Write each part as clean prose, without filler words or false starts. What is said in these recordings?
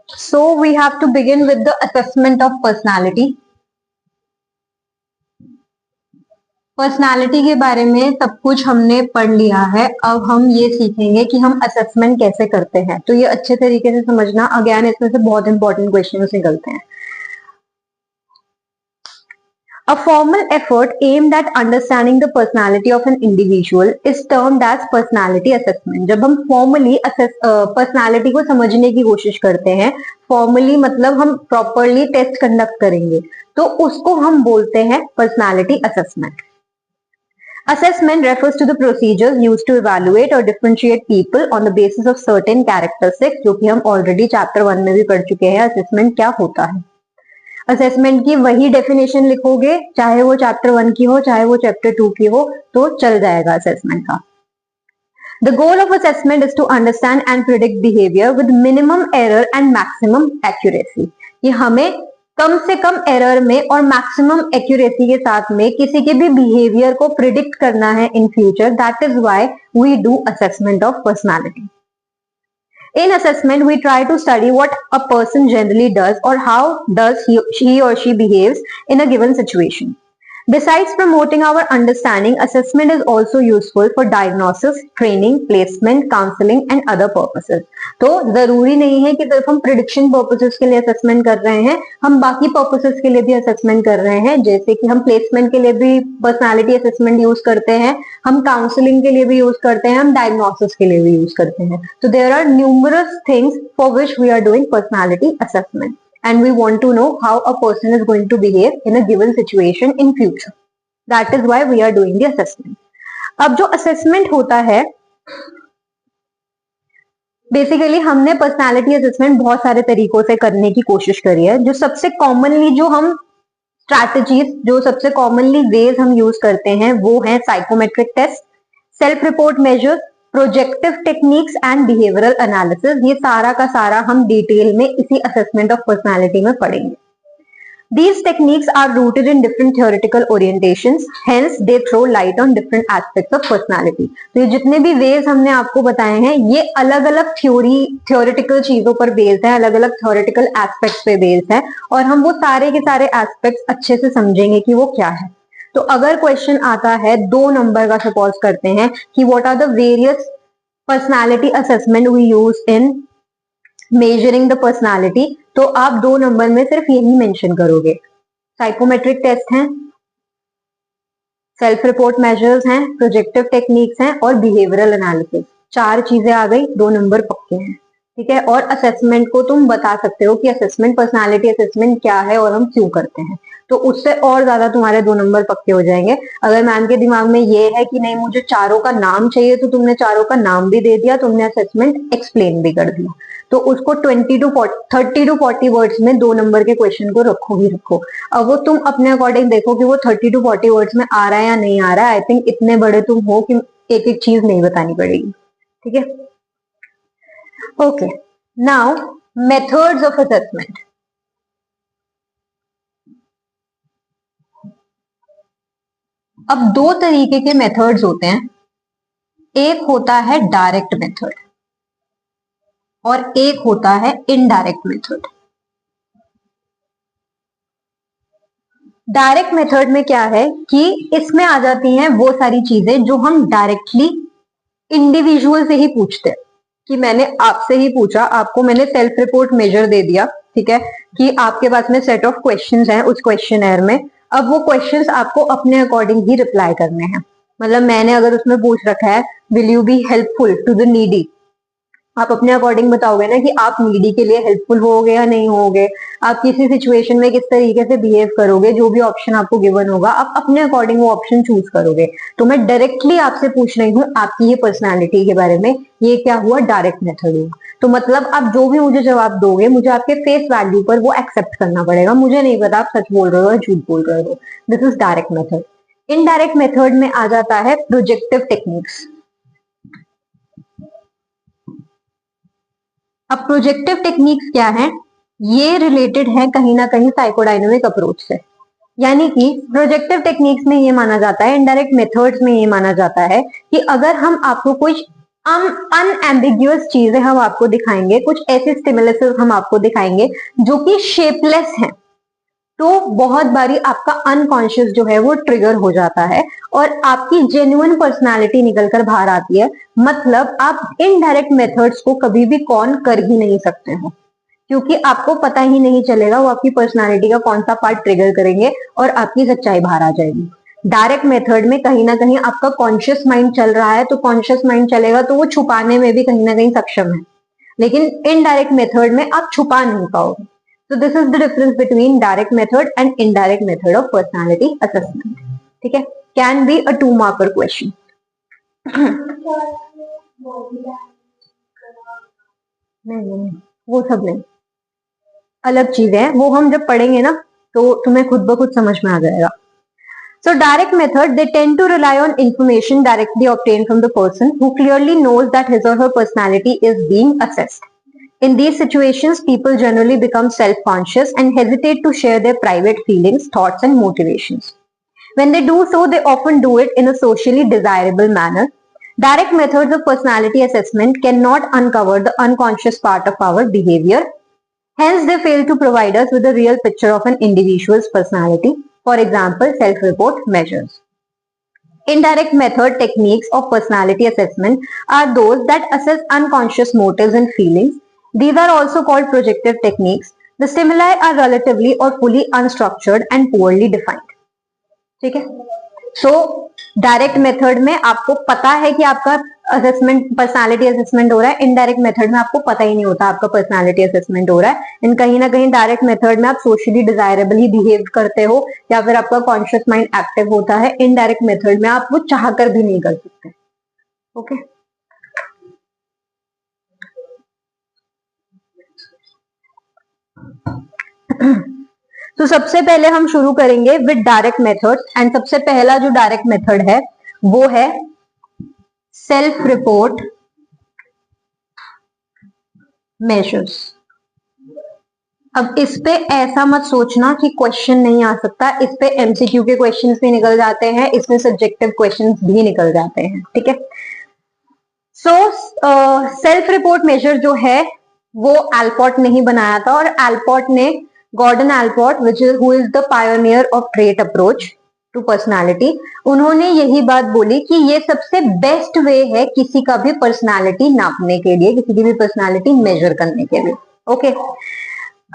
So we have to begin with the assessment of personality. Personality के बारे में सब कुछ हमने पढ़ लिया है. अब हम ये सीखेंगे कि हम असेसमेंट कैसे करते हैं. तो ये अच्छे तरीके से समझना. अगेन इसमें से बहुत इंपॉर्टेंट क्वेश्चन निकलते हैं. A formal effort aimed at understanding the personality of an individual is termed as personality assessment. जब हम formally personality को समझने की कोशिश करते हैं, formally मतलब हम properly test conduct करेंगे, तो उसको हम बोलते हैं personality assessment. Assessment refers to the procedures used to evaluate or differentiate people on the basis of certain characteristics, जो कि हम already chapter 1 में भी पढ़ चुके हैं. assessment क्या होता है. असेसमेंट की वही डेफिनेशन लिखोगे, चाहे वो चैप्टर 1 की हो चाहे वो चैप्टर 2 की हो, तो चल जाएगा असेसमेंट का. The goal of assessment is to understand and predict behaviour with minimum error and maximum accuracy. ये हमें कम से कम एरर में और मैक्सिमम एक्यूरेसी के साथ में किसी के भी बिहेवियर को प्रिडिक्ट करना है in future. That is why we do assessment of personality. In assessment, we try to study what a person generally does or how does he or she behaves in a given situation. Besides promoting our understanding, assessment is also useful for diagnosis, training, placement, counseling and other purposes. तो जरूरी नहीं है कि सिर्फ हम prediction purposes के लिए assessment कर रहे हैं, हम बाकी purposes के लिए भी assessment कर रहे हैं. जैसे कि हम placement के लिए भी personality assessment use करते हैं, हम counseling के लिए भी use करते हैं, हम diagnosis के लिए भी use करते हैं. So there are numerous things for which we are doing personality assessment. And we want to know how a person is going to behave in a given situation in future. That is why we are doing the assessment. अब जो assessment होता है, basically हमने personality assessment बहुत सारे तरीकों से करने की कोशिश करी है. जो सबसे कॉमनली जो हम स्ट्रैटेजीज, जो सबसे कॉमनली वेज हम यूज करते हैं, वो है psychometric test, self report measures, projective techniques and behavioural analysis. ये सारा का सारा हम डिटेल में इसी असेसमेंट ऑफ पर्सनालिटी में पढ़ेंगे. These techniques are rooted in different theoretical orientations, hence they throw light on different aspects of personality. तो ये जितने भी वेज हमने आपको बताए हैं, ये अलग अलग theoretical चीजों पर बेस्ड है, अलग अलग theoretical aspects पे बेस्ड है, और हम वो सारे के सारे aspects अच्छे से समझेंगे कि वो क्या है. तो अगर क्वेश्चन आता है 2 नंबर का, सपोज करते हैं कि what are the various personality assessment we use in measuring the personality, तो आप 2 नंबर में सिर्फ यही मेंशन करोगे. साइकोमेट्रिक टेस्ट हैं, सेल्फ रिपोर्ट मेजर्स हैं, प्रोजेक्टिव टेक्निक्स हैं और बिहेवियरल एनालिसिस. 4 चीजें आ गई, 2 नंबर पक्के हैं. ठीक है. और असेसमेंट को तुम बता सकते हो कि असेसमेंट, पर्सनालिटी असेसमेंट क्या है और हम क्यों करते हैं. तो उससे और ज्यादा तुम्हारे 2 नंबर पक्के हो जाएंगे. अगर मैम के दिमाग में ये है कि नहीं मुझे चारों का नाम चाहिए, तो तुमने चारों का नाम भी दे दिया, तुमने असेसमेंट एक्सप्लेन भी कर दिया. तो उसको 30 to 40 वर्ड्स में 2 नंबर के क्वेश्चन को रखो ही रखो. अब वो तुम अपने अकॉर्डिंग देखो कि वो 30 to 40 वर्ड्स में आ रहा है या नहीं आ रहा है. आई थिंक इतने बड़े तुम हो कि एक एक चीज नहीं बतानी पड़ेगी. ठीक है. Okay. Now methods of assessment. अब 2 तरीके के मेथड्स होते हैं. एक होता है डायरेक्ट मेथड और एक होता है इनडायरेक्ट मेथड. डायरेक्ट मेथड में क्या है कि इसमें आ जाती हैं वो सारी चीजें जो हम डायरेक्टली इंडिविजुअल से ही पूछते हैं. कि मैंने आपसे ही पूछा, आपको मैंने सेल्फ रिपोर्ट मेजर दे दिया, ठीक है, कि आपके पास में सेट ऑफ क्वेश्चंस हैं उस क्वेश्चनर में. अब वो क्वेश्चंस आपको अपने अकॉर्डिंग ही रिप्लाई करने हैं. मतलब मैंने अगर उसमें पूछ रखा है will you be helpful to the needy, आप अपने अकॉर्डिंग बताओगे ना कि आप नीडी के लिए हेल्पफुल होगे या नहीं होगे. आप किसी सिचुएशन में किस तरीके से बिहेव करोगे, जो भी ऑप्शन आपको गिवन होगा आप अपने अकॉर्डिंग वो ऑप्शन चूज करोगे. तो मैं डायरेक्टली आपसे पूछ रही हूँ आपकी ही पर्सनालिटी के बारे में. ये क्या हुआ, डायरेक्ट मेथड हुआ. तो मतलब आप जो भी मुझे जवाब दोगे, मुझे आपके फेस वैल्यू पर वो एक्सेप्ट करना पड़ेगा. मुझे नहीं पता आप सच बोल रहे हो या झूठ बोल रहे हो. This is direct method. Indirect method में आ जाता है प्रोजेक्टिव टेक्निक्स. अब प्रोजेक्टिव टेक्निक्स क्या है, ये रिलेटेड है कहीं ना कहीं साइकोडायनेमिक अप्रोच से. यानी कि प्रोजेक्टिव टेक्निक्स में ये माना जाता है, इनडायरेक्ट मेथड्स में ये माना जाता है कि अगर हम आपको कोई अनएम्बिग्युअस चीजें हम आपको दिखाएंगे, कुछ ऐसे स्टिमुलसेस हम आपको दिखाएंगे जो कि शेपलेस हैं, तो बहुत बारी आपका अनकॉन्शियस जो है वो ट्रिगर हो जाता है और आपकी जेन्युइन पर्सनालिटी निकल कर बाहर आती है। मतलब आप इनडायरेक्ट मेथड्स को कभी भी कौन कर ही नहीं सकते हो, क्योंकि आपको पता ही नहीं चलेगा वो आपकी पर्सनालिटी का कौन सा पार्ट ट्रिगर करेंगे और आपकी सच्चाई बाहर आ जाएगी। डायरेक्ट मेथड में कहीं ना कहीं आपका कॉन्शियस माइंड चल रहा है, तो कॉन्शियस माइंड चलेगा तो वो छुपाने में भी कहीं ना कहीं सक्षम है, लेकिन इनडायरेक्ट मेथड में आप छुपा नहीं पाओगे। So this is the difference between direct method and indirect method of personality assessment. ठीक है, can be a 2 marker question. नहीं, वो सब नहीं, अलग चीजें हैं, वो हम जब पढ़ेंगे ना तो तुम्हें खुद ब खुद समझ में आ जाएगा। So direct method, they tend to rely on information directly obtained from the person who clearly knows that his or her personality is being assessed. In these situations, people generally become self-conscious and hesitate to share their private feelings, thoughts, and motivations. When they do so, they often do it in a socially desirable manner. Direct methods of personality assessment cannot uncover the unconscious part of our behavior. Hence, they fail to provide us with a real picture of an individual's personality. For example, self-report measures. Indirect method techniques of personality assessment are those that assess unconscious motives and feelings. These are also called projective techniques. The stimuli are relatively or fully unstructured and poorly defined. ठीक है, so direct method में आपको पता है कि आपका assessment personality assessment हो रहा है, इनडायरेक्ट मेथड में आपको पता ही नहीं होता आपका पर्सनालिटी असेसमेंट हो रहा है। इन कहीं ना कहीं डायरेक्ट मेथड में आप सोशली डिजायरेबली बिहेव करते हो या फिर आपका कॉन्शियस माइंड एक्टिव होता है, इनडायरेक्ट मेथड में आप वो चाह कर भी नहीं कर सकते। ओके तो सबसे पहले हम शुरू करेंगे विद डायरेक्ट मेथड, एंड सबसे पहला जो डायरेक्ट मेथड है वो है सेल्फ रिपोर्ट मेजर्स। अब इस पे ऐसा मत सोचना कि क्वेश्चन नहीं आ सकता, इस पे एमसीक्यू के क्वेश्चंस भी निकल जाते हैं, इसमें सब्जेक्टिव क्वेश्चंस भी निकल जाते हैं। ठीक है, सो सेल्फ रिपोर्ट मेजर जो है वो एल्पोर्ट ने ही बनाया था, और एल्पोर्ट ने Gordon Allport which is who is the pioneer of trait approach to personality, उन्होंने यही बात बोली कि ये सबसे बेस्ट वे है किसी का भी पर्सनालिटी नापने के लिए, किसी की भी पर्सनालिटी मेजर करने के लिए। ओके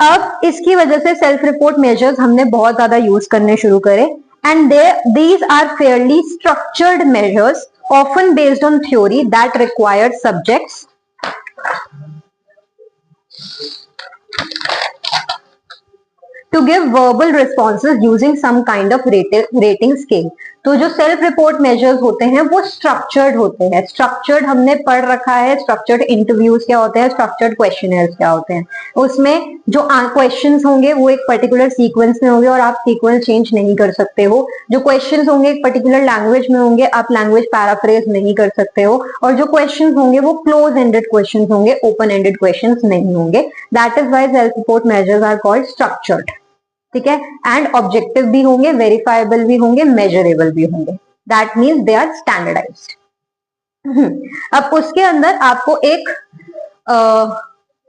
अब इसकी वजह से सेल्फ रिपोर्ट मेजर्स हमने बहुत ज्यादा यूज करने शुरू करे, and these are fairly structured measures often based on theory that requires subjects to give verbal responses using some kind of rating scale. तो जो सेल्फ रिपोर्ट मेजर्स होते हैं वो स्ट्रक्चर्ड होते हैं। स्ट्रक्चर्ड हमने पढ़ रखा है, स्ट्रक्चर्ड इंटरव्यूज क्या होते हैं, स्ट्रक्चर्ड क्वेश्चनर्स क्या होते हैं। उसमें जो क्वेश्चंस होंगे वो एक पर्टिकुलर सीक्वेंस में होंगे और आप सीक्वेंस चेंज नहीं कर सकते हो। जो क्वेश्चंस होंगे एक पर्टिकुलर लैंग्वेज में होंगे, आप लैंग्वेज पैराफ्रेज नहीं कर सकते हो, और जो क्वेश्चंस होंगे वो क्लोज एंडेड क्वेश्चंस होंगे, ओपन एंडेड क्वेश्चंस नहीं होंगे। That is why self report measures are called structured. ठीक है, एंड ऑब्जेक्टिव भी होंगे, वेरीफाइबल भी होंगे, मेजरेबल भी होंगे। That means they are standardised. अब उसके अंदर आपको एक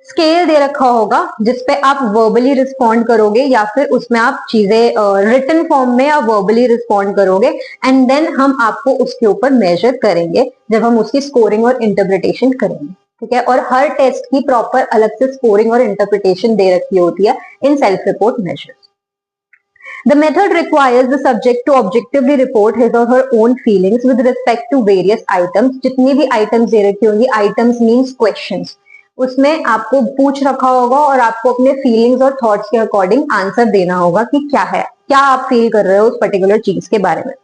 स्केल दे रखा होगा जिसपे आप वर्बली रिस्पॉन्ड करोगे, या फिर उसमें आप चीजें रिटन फॉर्म में या वर्बली रिस्पॉन्ड करोगे, एंड देन हम आपको उसके ऊपर मेजर करेंगे जब हम उसकी स्कोरिंग और इंटरप्रिटेशन करेंगे। ठीक है, और हर टेस्ट की प्रॉपर अलग से स्कोरिंग और इंटरप्रिटेशन दे रखी होती है in self report measures. The method requires the subject to objectively report his or her own feelings with respect to various items. जितनी भी items दे रखी होंगी, items means questions, उसमें आपको पूछ रखा होगा और आपको अपने feelings और thoughts के अकॉर्डिंग आंसर देना होगा कि क्या है, क्या आप फील कर रहे हो उस पर्टिकुलर चीज के बारे में।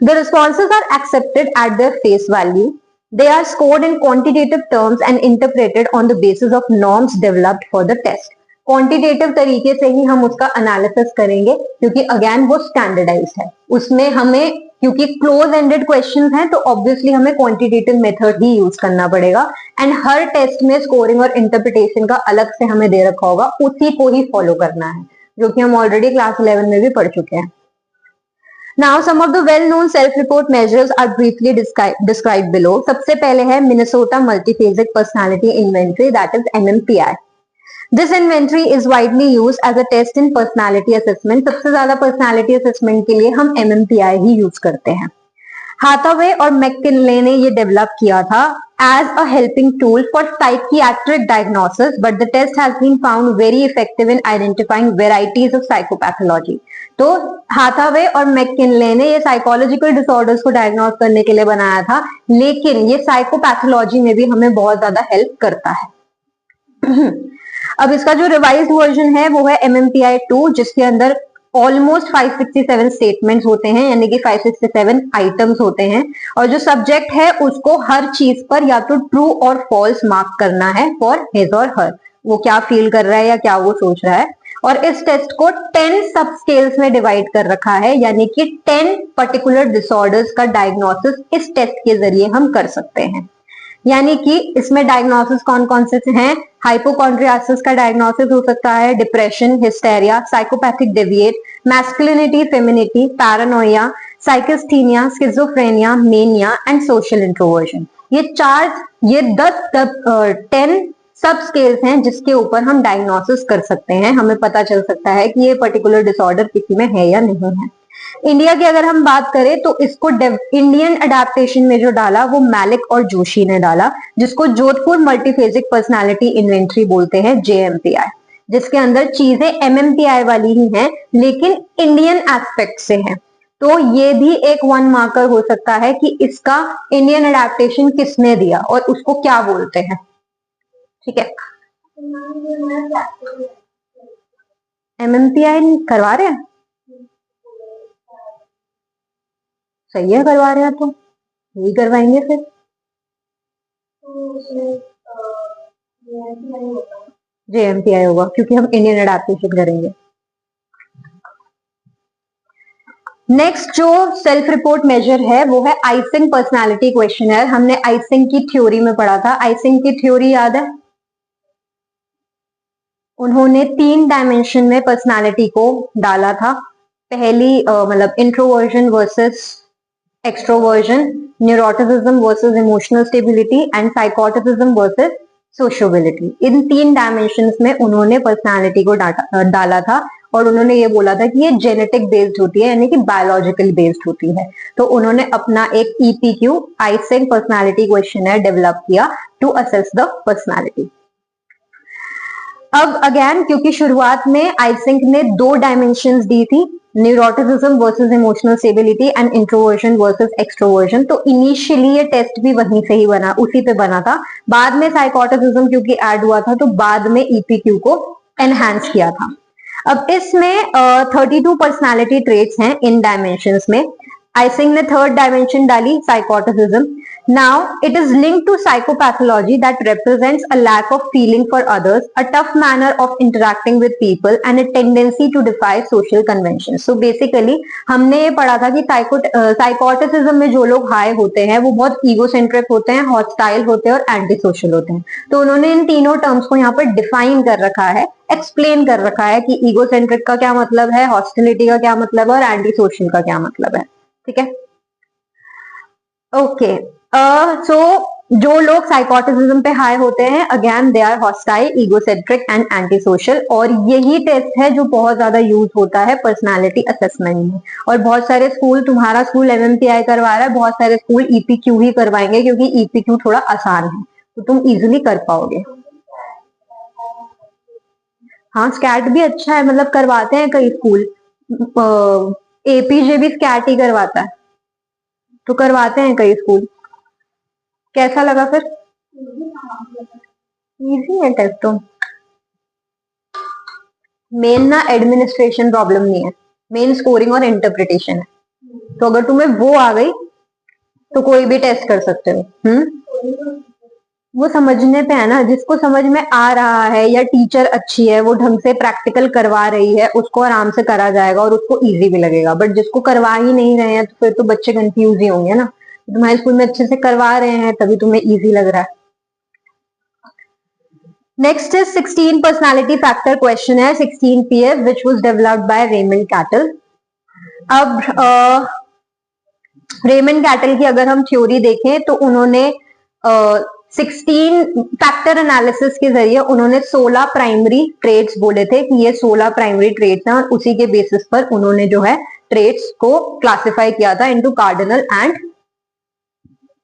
The responses are accepted at their face value. They are scored in quantitative terms and interpreted on the basis of norms developed for the test. Quantitative तरीके से ही हम उसका एनालिसिस करेंगे, क्योंकि अगेन वो स्टैंडर्डाइज्ड है। उसमें हमें, क्योंकि क्लोज एंडेड क्वेश्चंस हैं, तो ऑब्वियसली हमें क्वांटिटेटिव मेथड ही यूज करना पड़ेगा, एंड हर टेस्ट में स्कोरिंग और इंटरप्रिटेशन का अलग से हमें दे रखा होगा, उसी को ही फॉलो करना है, जो कि हम ऑलरेडी क्लास 11 में भी पढ़ चुके हैं। Now some of the well known self report measures are briefly describe below. सबसे पहले है Minnesota multiphasic personality inventory, that is MMPI। This inventory is widely use as a test in personality assessment. सबसे ज्यादा personality assessment के लिए हम MMPI ही use करते हैं। हाथावे और मैककिनले ने ये डेवलप किया था as a helping tool for psychiatric diagnosis, but the test has been found very effective in identifying varieties of psychopathology. तो हाथावे और मैककिनले ने ये साइकोलॉजिकल डिसऑर्डर्स को डायग्नोस करने के लिए बनाया था, लेकिन ये साइकोपैथोलॉजी में भी हमें बहुत ज्यादा हेल्प करता है। अब इसका जो रिवाइज्ड वर्जन है वो है MMPI 2, जिसके अंदर ऑलमोस्ट 567 स्टेटमेंट्स होते हैं, यानी कि 567 आइटम्स होते हैं, और जो सब्जेक्ट है उसको हर चीज पर या तो ट्रू और फॉल्स मार्क करना है फॉर हिज और हर, वो क्या फील कर रहा है या क्या वो सोच रहा है। और इस टेस्ट को 10 सब स्केल्स में डिवाइड कर रखा है, यानी कि 10 पर्टिकुलर डिसऑर्डर्स का डायग्नोसिस इस टेस्ट के जरिए हम कर सकते हैं। यानी कि इसमें डायग्नोसिस कौन कौन से हैं? हाइपोकॉन्ड्रियासिस का डायग्नोसिस हो सकता है, depression, hysteria, psychopathic deviate, masculinity, femininity, paranoia, psychasthenia, schizophrenia, mania and social introversion. ये 10 सब स्केल्स हैं जिसके ऊपर हम डायग्नोसिस कर सकते हैं, हमें पता चल सकता है कि ये पर्टिकुलर डिसऑर्डर किसी में है या नहीं है। इंडिया की अगर हम बात करें तो इसको इंडियन अडेप्टेशन में जो डाला वो मैलिक और जोशी ने डाला, जिसको जोधपुर मल्टीफेजिक पर्सनालिटी इन्वेंट्री बोलते हैं, JMPI, जिसके अंदर चीजें MMPI वाली ही हैं लेकिन इंडियन एस्पेक्ट से हैं। तो ये भी एक 1 मार्कर हो सकता है कि इसका इंडियन अडेप्टेशन किसने दिया और उसको क्या बोलते हैं। ठीक है, MMPI करवा रहे हैं, सही है, करवा रहे हैं तो यही करवाएंगे फिर। JMPI होगा क्योंकि हम इंडियन अडेप्टेशन करेंगे। नेक्स्ट जो सेल्फ रिपोर्ट मेजर है वो है आइसिंग पर्सनालिटी क्वेश्चनर। हमने आइसिंग की थ्योरी में पढ़ा था। आइसिंग की थ्योरी याद है? उन्होंने 3 डायमेंशन में पर्सनालिटी को डाला था। पहली मतलब introversion versus extroversion, neuroticism versus emotional stability and psychoticism versus sociability. इन 3 डायमेंशंस में उन्होंने पर्सनालिटी को डाला था और उन्होंने ये बोला था कि ये जेनेटिक बेस्ड होती है, यानी कि बायोलॉजिकल बेस्ड होती है। तो उन्होंने अपना एक EPQ Eysenck personality questionnaire develop किया टू असेस द पर्सनालिटी। अब अगेन क्योंकि शुरुआत में आइसिंग ने 2 डायमेंशंस दी थी, neuroticism versus emotional stability and introversion versus extroversion, तो इनिशियली ये टेस्ट भी वहीं से ही बना, उसी पे बना था। बाद में साइकोटिसिज्म क्योंकि ऐड हुआ था तो बाद में EPQ को एनहांस किया था। अब इसमें 32 पर्सनालिटी ट्रेट्स हैं इन डायमेंशंस में। आइसिंग ने 3rd डायमेंशन डाली, साइकोटिसिज्म। Now it is linked to psychopathology that represents a lack of feeling for others, a tough manner of interacting with people and a tendency to defy social conventions. So basically हमने ये पढ़ा था कि साइकोटिसिज्म में जो लोग high होते हैं वो बहुत ईगोसेंट्रिक होते हैं, हॉस्टाइल होते हैं और एंटी सोशल होते हैं। तो उन्होंने इन तीनों टर्म्स को यहाँ पर डिफाइन कर रखा है, एक्सप्लेन कर रखा है कि ईगोसेंट्रिक का क्या मतलब है, हॉस्टिलिटी का क्या मतलब है और एंटी सोशल का क्या मतलब है। ठीक है, ओके। सो जो लोग साइकोटिसिज्म पे हाई होते हैं, again they are hostile, egocentric and anti social, और यही टेस्ट है जो बहुत ज्यादा यूज होता है पर्सनालिटी असेसमेंट में। और बहुत सारे स्कूल, तुम्हारा स्कूल MMPI करवा रहा है, बहुत सारे स्कूल EPQ ही करवाएंगे क्योंकि EPQ थोड़ा आसान है तो तुम इजिली कर पाओगे। हाँ, स्कैट भी अच्छा है, मतलब करवाते हैं कई स्कूल, APJ भी स्कैट ही करवाता है, तो करवाते हैं कई स्कूल। कैसा लगा फिर? इजी है टेस्ट तो। मेन ना एडमिनिस्ट्रेशन प्रॉब्लम नहीं है, मेन स्कोरिंग और इंटरप्रिटेशन है। तो अगर तुम्हें वो आ गई तो कोई भी टेस्ट कर सकते हो। वो समझने पे है ना, जिसको समझ में आ रहा है या टीचर अच्छी है, वो ढंग से प्रैक्टिकल करवा रही है, उसको आराम से करा जाएगा और उसको इजी भी लगेगा। बट जिसको करवा ही नहीं रहे हैं तो फिर तो बच्चे कंफ्यूज ही होंगे ना। तुम्हारे स्कूल में अच्छे से करवा रहे हैं तभी तुम्हें इजी लग रहा है। Next is 16 personality factor question है, 16 PF, which was developed by Raymond Cattell. अब रेमंड कैटल की अगर हम थ्योरी देखें तो उन्होंने 16 फैक्टर एनालिसिस के जरिए उन्होंने 16 प्राइमरी ट्रेड्स बोले थे कि ये 16 प्राइमरी ट्रेड्स हैं, और उसी के बेसिस पर उन्होंने जो है ट्रेड्स को क्लासिफाई किया था into cardinal and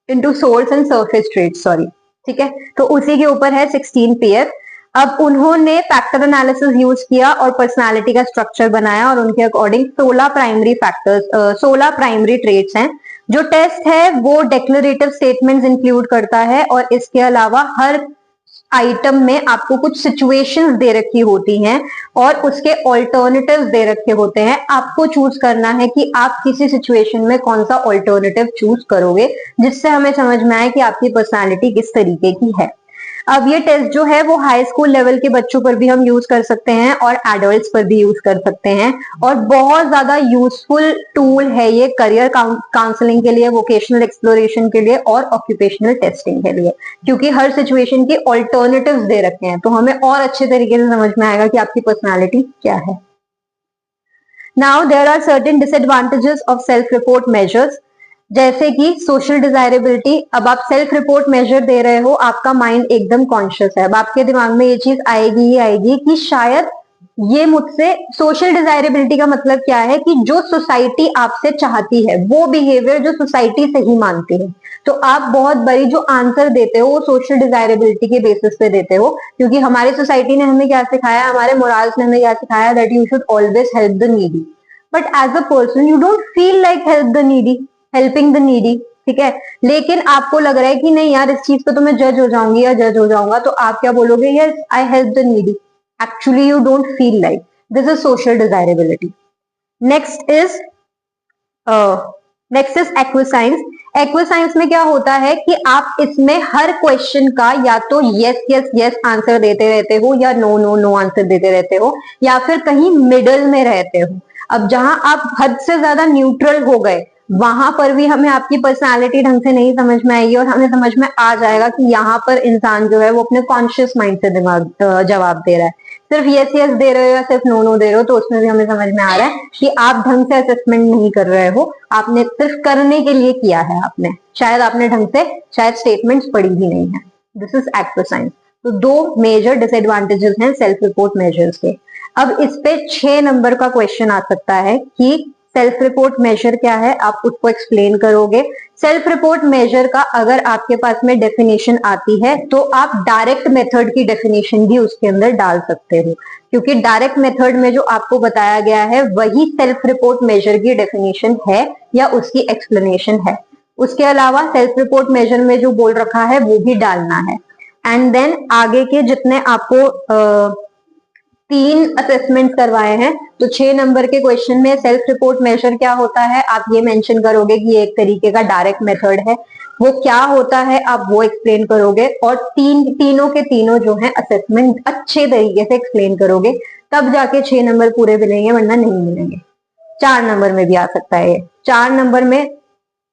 into source and surface traits, sorry, ठीक है। तो उसी के ऊपर है 16 पीएफ। अब उन्होंने फैक्टर एनालिसिस यूज किया और पर्सनालिटी का स्ट्रक्चर बनाया, और उनके according 16 primary factors 16 primary traits हैं। जो टेस्ट है वो डेक्लरेटिव स्टेटमेंट्स इंक्लूड करता है, और इसके अलावा हर आइटम में आपको कुछ सिचुएशंस दे रखी होती हैं और उसके ऑल्टरनेटिव्स दे रखे होते हैं। आपको चूज करना है कि आप किसी सिचुएशन में कौन सा ऑल्टरनेटिव चूज करोगे, जिससे हमें समझ में आए कि आपकी पर्सनालिटी किस तरीके की है। अब ये टेस्ट जो है वो हाई स्कूल लेवल के बच्चों पर भी हम यूज कर सकते हैं और एडल्ट्स पर भी यूज कर सकते हैं, और बहुत ज्यादा यूजफुल टूल है ये करियर काउंसलिंग के लिए, वोकेशनल एक्सप्लोरेशन के लिए और ऑक्यूपेशनल टेस्टिंग के लिए, क्योंकि हर सिचुएशन के ऑल्टरनेटिव्स दे रखे हैं, तो हमें और अच्छे तरीके से समझ में आएगा कि आपकी पर्सनैलिटी क्या है। Now there are certain disadvantages of self report measures, जैसे कि सोशल डिजायरेबिलिटी। अब आप सेल्फ रिपोर्ट मेजर दे रहे हो, आपका माइंड एकदम कॉन्शियस है, अब आपके दिमाग में ये चीज आएगी कि शायद ये मुझसे, सोशल डिजायरेबिलिटी का मतलब क्या है कि जो सोसाइटी आपसे चाहती है वो बिहेवियर जो सोसाइटी सही मानती है, तो आप बहुत बड़ी जो आंसर देते हो वो सोशल डिजायरेबिलिटी के बेसिस पे देते हो, क्योंकि हमारी सोसाइटी ने हमें क्या सिखाया, हमारे मोराल्स ने हमें क्या सिखाया, that you should always help the needy, but as a person you don't feel like helping the needy, ठीक है। लेकिन आपको लग रहा है कि नहीं यार, इस चीज पे तो मैं जज हो जाऊंगी या जज हो जाऊंगा, तो आप क्या बोलोगे, yes I help the needy, actually you don't feel like, this is social desirability. Next is acquiescence. Acquiescence में क्या होता है कि आप इसमें हर क्वेश्चन का या तो यस यस यस आंसर देते रहते हो, या नो नो नो आंसर देते रहते हो, या फिर कहीं मिडल में रहते हो। अब जहां आप हद से ज्यादा न्यूट्रल हो गए, वहां पर भी हमें आपकी पर्सनालिटी ढंग से नहीं समझ में आएगी, और हमें समझ में आ जाएगा कि यहाँ पर इंसान जो है वो अपने कॉन्शियस माइंड से जवाब दे रहा है। सिर्फ यस यस दे रहे हो या सिर्फ नो नो दे रहे हो, तो उसमें भी हमें समझ में आ रहा है कि आप ढंग से असेसमेंट नहीं कर रहे हो, आपने सिर्फ करने के लिए किया है, आपने शायद आपने ढंग से शायद स्टेटमेंट्स पढ़ी ही नहीं है। This is acquiescence. तो दो मेजर डिसएडवांटेजेस हैं सेल्फ रिपोर्ट मेजर्स के। अब इस पे 6 नंबर का क्वेश्चन आ सकता है कि सेल्फ रिपोर्ट मेजर क्या है, आप उसको एक्सप्लेन करोगे। सेल्फ रिपोर्ट मेजर का अगर आपके पास में डेफिनेशन आती है तो आप डायरेक्ट मेथड की डेफिनेशन भी उसके अंदर डाल सकते हो, क्योंकि डायरेक्ट मेथड में जो आपको बताया गया है वही सेल्फ रिपोर्ट मेजर की डेफिनेशन है या उसकी एक्सप्लेनेशन है। उसके अलावा सेल्फ रिपोर्ट मेजर में जो बोल रखा है वो भी डालना है। एंड देन आगे के जितने आपको 3 असेसमेंट करवाए हैं, तो 6 नंबर के क्वेश्चन में सेल्फ रिपोर्ट मेजर क्या होता है आप ये मेंशन करोगे कि ये एक तरीके का डायरेक्ट मेथड है, वो क्या होता है आप वो एक्सप्लेन करोगे, और तीनों के तीनों जो है असेसमेंट अच्छे तरीके से एक्सप्लेन करोगे, तब जाके 6 नंबर पूरे मिलेंगे, वरना नहीं मिलेंगे। 4 नंबर में भी आ सकता है ये। 4 नंबर में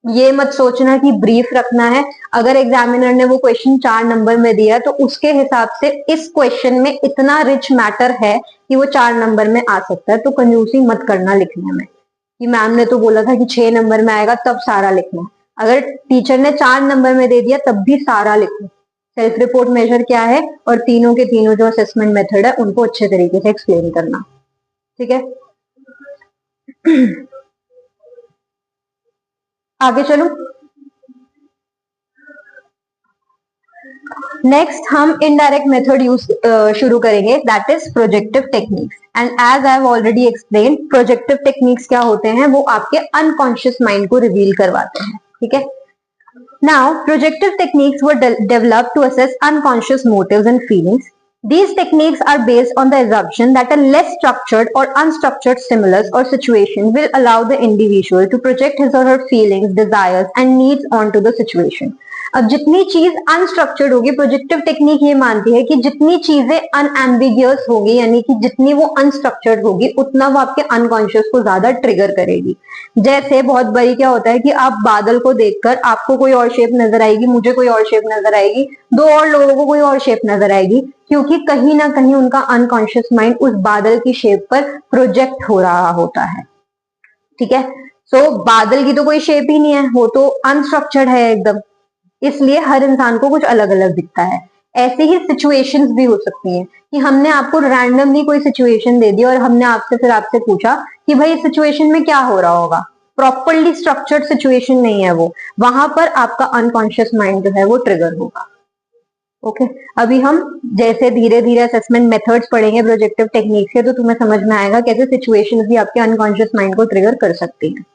ये मत सोचना कि ब्रीफ रखना है, अगर एग्जामिनर ने वो क्वेश्चन 4 नंबर में दिया तो उसके हिसाब से इस क्वेश्चन में इतना रिच मैटर है कि वो 4 नंबर में आ सकता है, तो कंजूसी मत करना लिखने में कि मैम ने तो बोला था कि 6 नंबर में आएगा तब सारा लिखना है। अगर टीचर ने 4 नंबर में दे दिया तब भी सारा लिखो। सेल्फ रिपोर्ट मेजर क्या है और तीनों के तीनों जो असेसमेंट मेथड है उनको अच्छे तरीके से एक्सप्लेन करना, ठीक है। आगे चलो। नेक्स्ट हम इनडायरेक्ट मेथड यूज शुरू करेंगे, that is projective techniques. And as I have already explain, projective techniques क्या होते हैं, वो आपके अनकॉन्शियस माइंड को रिवील करवाते हैं, ठीक है। Now, projective techniques were developed to assess unconscious motives and feelings. These techniques are based on the assumption that a less structured or unstructured stimulus or situation will allow the individual to project his or her feelings, desires, and needs onto the situation. अब जितनी चीज unstructured होगी, projective technique ये मानती है कि जितनी चीजें अनएम्बिगियस होगी, यानी कि जितनी वो अनस्ट्रक्चर्ड होगी, उतना वो आपके अनकॉन्शियस को ज्यादा ट्रिगर करेगी। जैसे बहुत बड़ी क्या होता है कि आप बादल को देखकर आपको कोई और शेप नजर आएगी, मुझे कोई और शेप नजर आएगी, 2 और लोगों को कोई और शेप नजर आएगी, क्योंकि कहीं ना कहीं उनका अनकॉन्शियस माइंड उस बादल की शेप पर प्रोजेक्ट हो रहा होता है। ठीक है। सो बादल की तो कोई शेप ही नहीं है, वो तो अनस्ट्रक्चर्ड है एकदम, इसलिए हर इंसान को कुछ अलग अलग दिखता है। ऐसे ही सिचुएशंस भी हो सकती हैं कि हमने आपको रैंडमली कोई सिचुएशन दे दी और हमने आपसे पूछा कि भाई इस सिचुएशन में क्या हो रहा होगा। प्रॉपरली स्ट्रक्चर्ड सिचुएशन नहीं है वो, वहां पर आपका अनकॉन्शियस माइंड जो है वो ट्रिगर होगा। ओके अभी हम जैसे धीरे धीरे असेसमेंट मेथड्स पढ़ेंगे प्रोजेक्टिव टेक्निक के, तो तुम्हें समझ में आएगा कैसे सिचुएशंस भी आपके अनकॉन्शियस माइंड को ट्रिगर कर सकती हैं।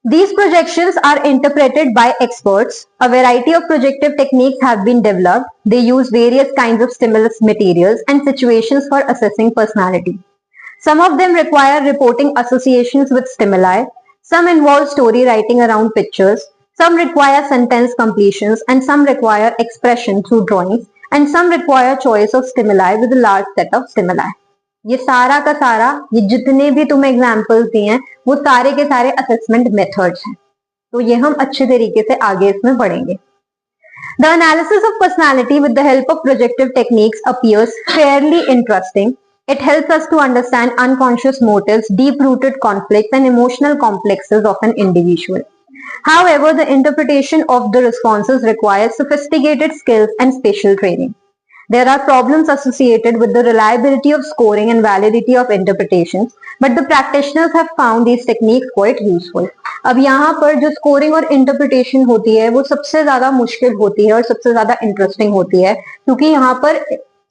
These projections are interpreted by experts. A variety of projective techniques have been developed. They use various kinds of stimulus materials and situations for assessing personality. Some of them require reporting associations with stimuli. Some involve story writing around pictures. Some require sentence completions, and some require expression through drawings, and some require choice of stimuli with a large set of stimuli. ये सारा का सारा, ये जितने भी तुम्हें examples दिए हैं वो सारे के सारे असेसमेंट मेथड्स हैं। तो ये हम अच्छे तरीके से आगे इसमें पढ़ेंगे। The analysis of personality with the help of projective techniques appears fairly interesting. It helps us to understand unconscious motives, deep-rooted conflicts, and emotional complexes of an individual. However, the interpretation of the responses requires sophisticated skills and spatial training. There are problems associated with the reliability of scoring and validity of interpretations, but the practitioners have found these techniques quite useful. अब यहाँ पर जो scoring और interpretation होती है वो सबसे ज्यादा मुश्किल होती है और सबसे ज्यादा इंटरेस्टिंग होती है, क्योंकि यहाँ पर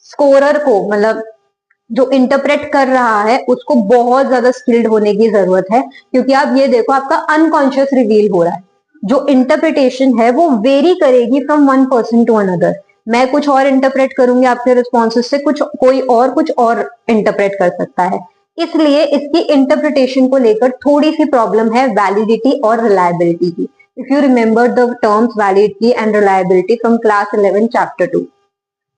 स्कोरर को, मतलब जो इंटरप्रेट कर रहा है, उसको बहुत ज्यादा स्किल्ड होने की जरूरत है। क्योंकि आप ये देखो, आपका अनकॉन्शियस रिवील हो रहा है। जो इंटरप्रिटेशन है वो वेरी करेगी from one person to another. मैं कुछ और इंटरप्रेट करूंगी आपके रिस्पॉन्सेस से, कोई और कुछ और इंटरप्रेट कर सकता है। इसलिए इसकी इंटरप्रिटेशन को लेकर थोड़ी सी प्रॉब्लम है वैलिडिटी और रिलायबिलिटी की। If you remember the terms validity and reliability from class 11 chapter 2,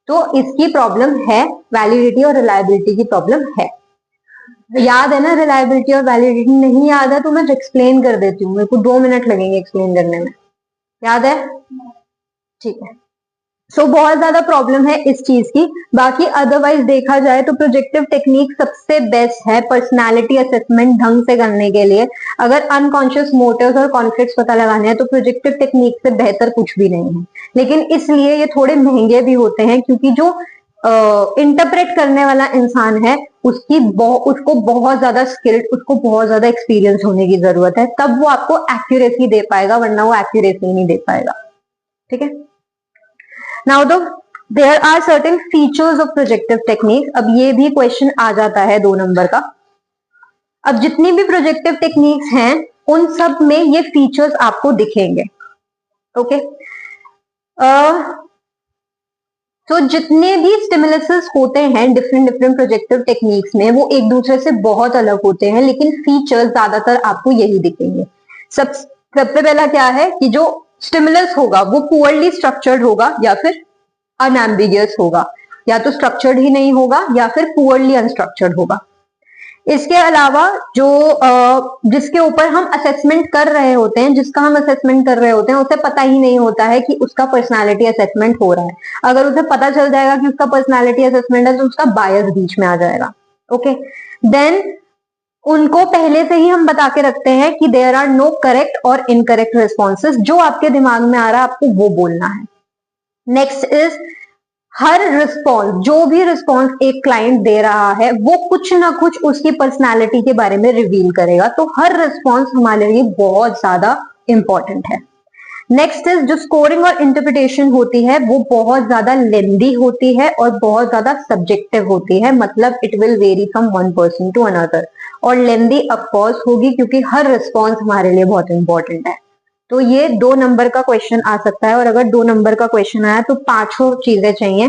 तो इसकी प्रॉब्लम है, वैलिडिटी और रिलायबिलिटी की प्रॉब्लम है। याद है ना रिलायबिलिटी और वैलिडिटी? नहीं याद है तो मैं एक्सप्लेन कर देती हूँ, मेरे को 2 मिनट लगेंगे एक्सप्लेन करने में। याद है? ठीक है। सो बहुत ज्यादा प्रॉब्लम है इस चीज की। बाकी अदरवाइज देखा जाए तो प्रोजेक्टिव टेक्निक सबसे बेस्ट है पर्सनालिटी असेसमेंट ढंग से करने के लिए। अगर अनकॉन्शियस मोटिव्स और कॉन्फ्लिक्ट्स पता लगाने हैं तो प्रोजेक्टिव टेक्निक से बेहतर कुछ भी नहीं है। लेकिन इसलिए ये थोड़े महंगे भी होते हैं, क्योंकि जो इंटरप्रेट करने वाला इंसान है उसको बहुत ज्यादा स्किल्ड, उसको बहुत ज्यादा एक्सपीरियंस होने की जरूरत है, तब वो आपको एक्यूरेसी दे पाएगा, वरना वो एक्यूरेसी नहीं दे पाएगा। ठीक है। Now there are certain features of projective techniques. अब ये भी क्वेश्चन आ जाता है 2 नंबर का। अब जितनी भी प्रोजेक्टिव टेक्निक्स हैं उन सब में ये फीचर्स आपको दिखेंगे। ओके तो जितने भी स्टिमुलसेस होते हैं डिफरेंट प्रोजेक्टिव टेक्निक्स में, वो एक दूसरे से बहुत अलग होते हैं, लेकिन फीचर्स ज्यादातर आपको यही दिखेंगे। सबसे पहला क्या है कि जो स्टिमुलस होगा वो पुअरली स्ट्रक्चर्ड होगा या फिर अनएम्बिगियस होगा, या तो स्ट्रक्चर्ड ही नहीं होगा या फिर पुअरली अनस्ट्रक्चर्ड होगा। इसके अलावा जो जिसके ऊपर हम असेसमेंट कर रहे होते हैं, जिसका हम असेसमेंट कर रहे होते हैं, उसे पता ही नहीं होता है कि उसका पर्सनालिटी असेसमेंट हो रहा है। अगर उसे पता चल जाएगा कि उसका पर्सनालिटी असेसमेंट है तो उसका बायस बीच में आ जाएगा। ओके देन उनको पहले से ही हम बता के रखते हैं कि देयर आर नो करेक्ट और इनकरेक्ट रिस्पॉन्सेज। जो आपके दिमाग में आ रहा है आपको वो बोलना है। नेक्स्ट इज हर रिस्पॉन्स, जो भी रिस्पॉन्स एक क्लाइंट दे रहा है वो कुछ ना कुछ उसकी पर्सनालिटी के बारे में रिवील करेगा, तो हर रिस्पॉन्स हमारे लिए बहुत ज्यादा इंपॉर्टेंट है। नेक्स्ट इज जो स्कोरिंग और इंटरप्रिटेशन होती है वो बहुत ज्यादा लेंदी होती है और बहुत ज्यादा सब्जेक्टिव होती है, मतलब it will vary from one person to another. और लेंदी ऑफकोर्स होगी क्योंकि हर रिस्पॉन्स हमारे लिए बहुत इंपॉर्टेंट है। तो ये 2 नंबर का क्वेश्चन आ सकता है, और अगर 2 नंबर का क्वेश्चन आया तो 5 चीजें चाहिए।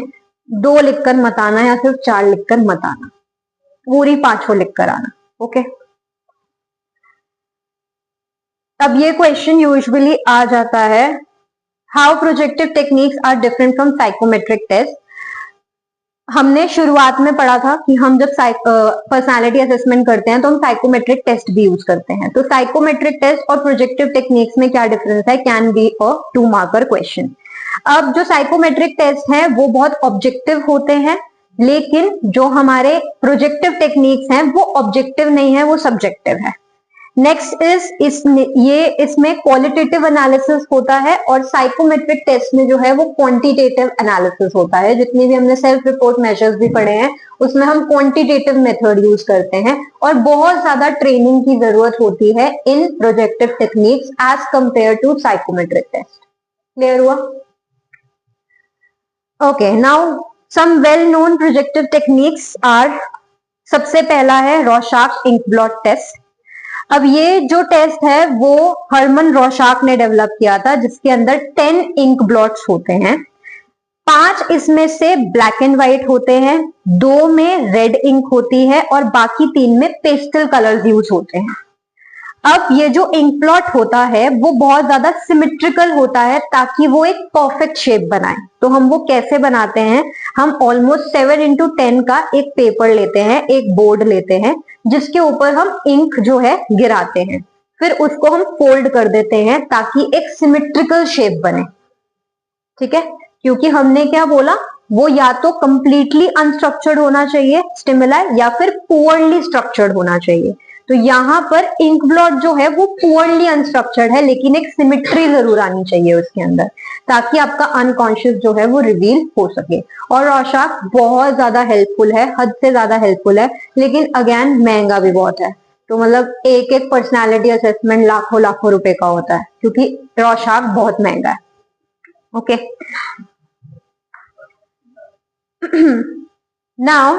2 लिखकर मत आना या सिर्फ 4 लिखकर मत आना, पूरी 5 लिखकर आना। ओके अब ये क्वेश्चन यूजुअली आ जाता है, how projective techniques are different from psychometric test. हमने शुरुआत में पढ़ा था कि हम जब पर्सनालिटी असेसमेंट करते हैं तो हम साइकोमेट्रिक टेस्ट भी यूज करते हैं। तो साइकोमेट्रिक टेस्ट और प्रोजेक्टिव टेक्निक्स में क्या डिफरेंस है, can be a 2 marker question. अब जो साइकोमेट्रिक टेस्ट है वो बहुत ऑब्जेक्टिव होते हैं, लेकिन जो हमारे प्रोजेक्टिव टेक्निक्स हैं वो ऑब्जेक्टिव नहीं है, वो सब्जेक्टिव है। नेक्स्ट इसमें क्वालिटेटिव एनालिसिस होता है और साइकोमेट्रिक टेस्ट में जो है वो क्वांटिटेटिव एनालिसिस होता है। जितनी भी हमने सेल्फ रिपोर्ट मेजर्स भी पढ़े हैं उसमें हम क्वांटिटेटिव मेथड यूज करते हैं और बहुत ज्यादा ट्रेनिंग की जरूरत होती है इन projective techniques as compare to psychometric test. Clear हुआ? Okay, now some well known projective techniques are, सबसे पहला है रॉर्शैक इंक ब्लॉट टेस्ट। अब ये जो टेस्ट है वो हरमन रॉर्शैक ने डेवलप किया था, जिसके अंदर 10 इंक ब्लॉट्स होते हैं। 5 इसमें से ब्लैक एंड व्हाइट होते हैं, 2 में रेड इंक होती है और बाकी 3 में पेस्टल कलर्स यूज होते हैं। अब ये जो इंक ब्लॉट होता है वो बहुत ज्यादा सिमेट्रिकल होता है ताकि वो एक परफेक्ट शेप बनाए। तो हम वो कैसे बनाते हैं, हम ऑलमोस्ट 7x10 का एक पेपर लेते हैं, एक बोर्ड लेते हैं जिसके ऊपर हम इंक जो है गिराते हैं, फिर उसको हम फोल्ड कर देते हैं ताकि एक सिमेट्रिकल शेप बने। ठीक है, क्योंकि हमने क्या बोला, वो या तो कंप्लीटली अनस्ट्रक्चर्ड होना चाहिए स्टिमुलाई या फिर पुअरली स्ट्रक्चर्ड होना चाहिए। तो यहां पर इंक ब्लॉट जो है वो पुअरली अनस्ट्रक्चर्ड है, लेकिन एक सिमेट्री जरूर आनी चाहिए उसके अंदर ताकि आपका अनकॉन्शियस जो है वो रिवील हो सके। और रॉर्शैक बहुत ज्यादा हेल्पफुल है, हद से ज्यादा हेल्पफुल है, लेकिन अगेन महंगा भी बहुत है। तो मतलब एक एक पर्सनैलिटी असेसमेंट लाखों लाखों रुपए का होता है क्योंकि रॉर्शैक बहुत महंगा है। ओके, नाउ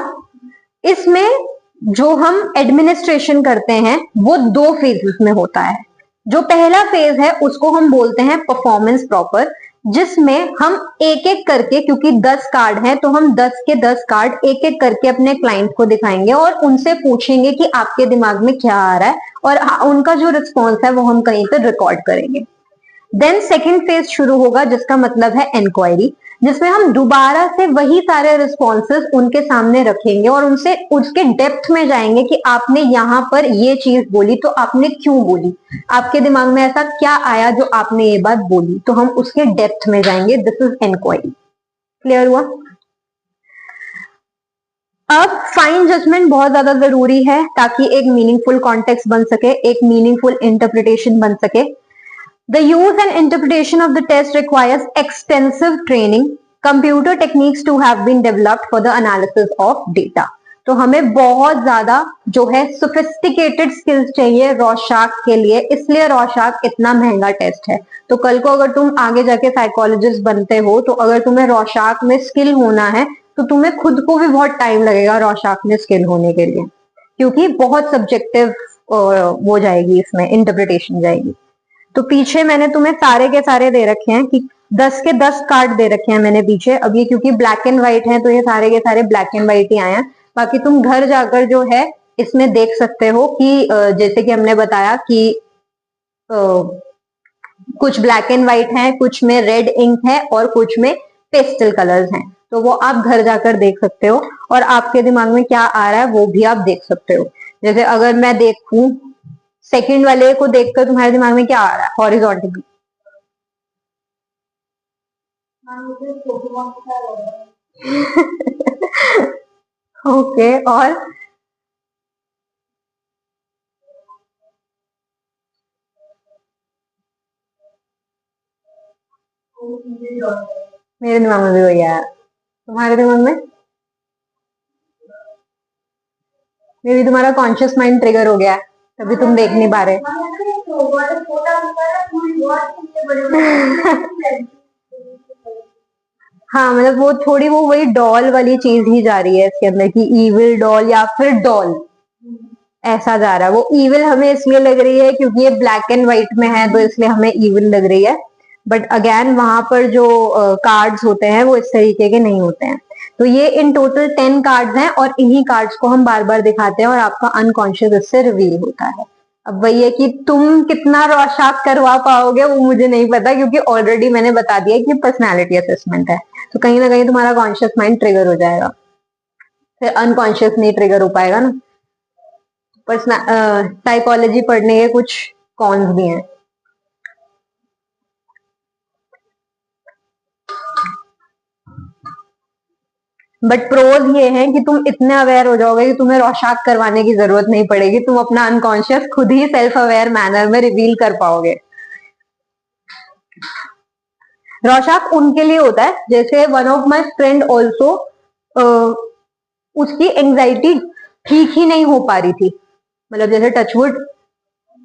इसमें जो हम एडमिनिस्ट्रेशन करते हैं वो 2 फेजेस में होता है। जो पहला फेज है उसको हम बोलते हैं परफॉर्मेंस प्रॉपर, जिसमें हम एक एक करके, क्योंकि 10 कार्ड हैं तो हम 10 के 10 कार्ड एक एक करके अपने क्लाइंट को दिखाएंगे और उनसे पूछेंगे कि आपके दिमाग में क्या आ रहा है, और उनका जो रिस्पॉन्स है वो हम कहीं पर रिकॉर्ड करेंगे। देन सेकेंड फेज शुरू होगा जिसका मतलब है इंक्वायरी, जिसमें हम दोबारा से वही सारे रिस्पॉन्सेस उनके सामने रखेंगे और उनसे उसके डेप्थ में जाएंगे कि आपने यहाँ पर ये चीज बोली तो आपने क्यों बोली, आपके दिमाग में ऐसा क्या आया जो आपने ये बात बोली, तो हम उसके डेप्थ में जाएंगे। This is inquiry. क्लियर हुआ? अब फाइन जजमेंट बहुत ज्यादा जरूरी है ताकि एक मीनिंगफुल कॉन्टेक्स्ट बन सके, एक मीनिंगफुल इंटरप्रिटेशन बन सके। The use and interpretation of the test requires extensive training, computer techniques to have been developed for the analysis of data. तो हमें बहुत ज्यादा जो है सोफिस्टिकेटेड स्किल्स चाहिए रॉर्शैक के लिए, इसलिए रॉर्शैक इतना महंगा टेस्ट है। तो कल को अगर तुम आगे जाके साइकोलॉजिस्ट बनते हो तो अगर तुम्हें रॉर्शैक में स्किल होना है तो तुम्हें खुद को भी बहुत टाइम लगेगा रॉर्शैक में स्किल होने के लिए, क्योंकि बहुत सब्जेक्टिव वो जाएगी, इसमें इंटरप्रिटेशन जाएगी। तो पीछे मैंने तुम्हें सारे के सारे दे रखे हैं कि 10 के 10 कार्ड दे रखे हैं मैंने पीछे। अब ये क्योंकि ब्लैक एंड व्हाइट है तो ये सारे के सारे ब्लैक एंड व्हाइट ही आए हैं। बाकी तुम घर जाकर जो है इसमें देख सकते हो कि जैसे कि हमने बताया कि कुछ ब्लैक एंड व्हाइट हैं, कुछ में रेड इंक है और कुछ में पेस्टल कलर्स हैं। तो वो आप घर जाकर देख सकते हो और आपके दिमाग में क्या आ रहा है वो भी आप देख सकते हो। जैसे अगर मैं देखूं सेकंड वाले को देखकर तुम्हारे दिमाग में क्या आ रहा है हॉरिजॉन्टली? ओके, और मेरे दिमाग में भी वही आया, तुम्हारे दिमाग में? मे भी तुम्हारा कॉन्शियस माइंड ट्रिगर हो गया है तभी तुम देख नहीं पा रहे। हाँ, मतलब वो थोड़ी वो वही डॉल वाली चीज ही जा रही है इसके अंदर की, इविल डॉल या फिर डॉल ऐसा जा रहा है। वो इविल हमें इसलिए लग रही है क्योंकि ये ब्लैक एंड व्हाइट में है तो इसलिए हमें इविल लग रही है, बट अगेन वहां पर जो कार्ड्स होते हैं वो इस तरीके के नहीं होते हैं। तो ये इन टोटल 10 कार्ड्स हैं और इन्हीं कार्ड्स को हम बार बार दिखाते हैं और आपका अनकॉन्शियस इससे रिवील होता है। अब वही है कि तुम कितना रोशाक करवा पाओगे वो मुझे नहीं पता, क्योंकि ऑलरेडी मैंने बता दिया कि पर्सनैलिटी असेसमेंट है, तो कहीं ना कहीं तुम्हारा कॉन्शियस माइंड ट्रिगर हो जाएगा, फिर अनकॉन्शियस नहीं ट्रिगर हो पाएगा ना। साइकोलॉजी पढ़ने के कुछ कॉन्स भी हैं। बट प्रोज ये है कि तुम इतने अवेयर हो जाओगे कि तुम्हें रोशाक करवाने की जरूरत नहीं पड़ेगी, तुम अपना अनकॉन्शियस खुद ही सेल्फ अवेयर मैनर में रिवील कर पाओगे। रोशाक उनके लिए होता है, जैसे one of my friend also, उसकी एंग्जाइटी ठीक ही नहीं हो पा रही थी, मतलब जैसे touchwood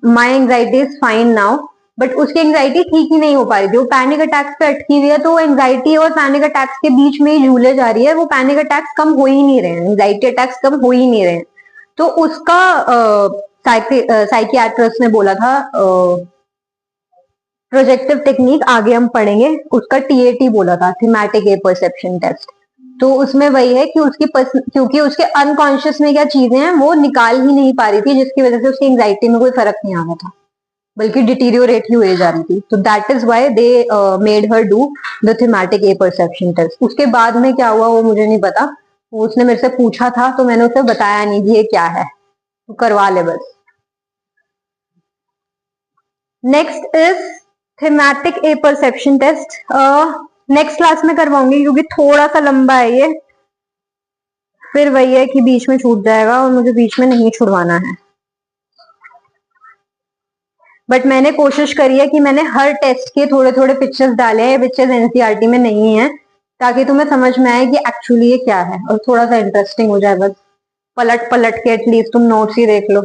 my anxiety is fine now, but उसकी एंग्जाइटी ठीक ही नहीं हो पा रही थी, वो पैनिक अटैक्स पे अटकी हुई है, तो एंग्जाइटी और पैनिक अटैक्स के बीच में ही झूले जा रही है, वो पैनिक अटैक्स कम हो ही नहीं रहे हैं, एंग्जाइटी अटैक्स कम हो ही नहीं रहे हैं। तो उसका साइकियाट्रिस्ट ने बोला था, प्रोजेक्टिव टेक्निक आगे हम पढ़ेंगे, उसका टीएटी बोला था, थीमेटिक ए परसेप्शन टेस्ट। तो उसमें वही है कि क्योंकि उसके अनकॉन्शियस में क्या चीजें हैं वो निकाल ही नहीं पा रही थी, जिसकी वजह से उसकी एंग्जाइटी में कोई फर्क नहीं आ रहा था, बल्कि डिटीरियोरेट ही हुए जा रही थी। तो that is why they made her do the thematic apperception test. उसके बाद में क्या हुआ वो मुझे नहीं पता, उसने मेरे से पूछा था तो मैंने उसे बताया नहीं कि ये क्या है, तो करवा ले बस। Next is thematic apperception test, next class में करवाऊंगी क्योंकि थोड़ा सा लंबा है ये, फिर वही है कि बीच में छूट जाएगा और मुझे बीच में नहीं छुड़वाना है। बट मैंने कोशिश करी है कि मैंने हर टेस्ट के थोड़े थोड़े पिक्चर्स डाले हैं, पिक्चर्स एनसीईआरटी में नहीं है, ताकि तुम्हें समझ में आए कि एक्चुअली ये क्या है और थोड़ा सा इंटरेस्टिंग हो जाए, बस पलट पलट के एटलीस्ट तुम नोट्स ही देख लो।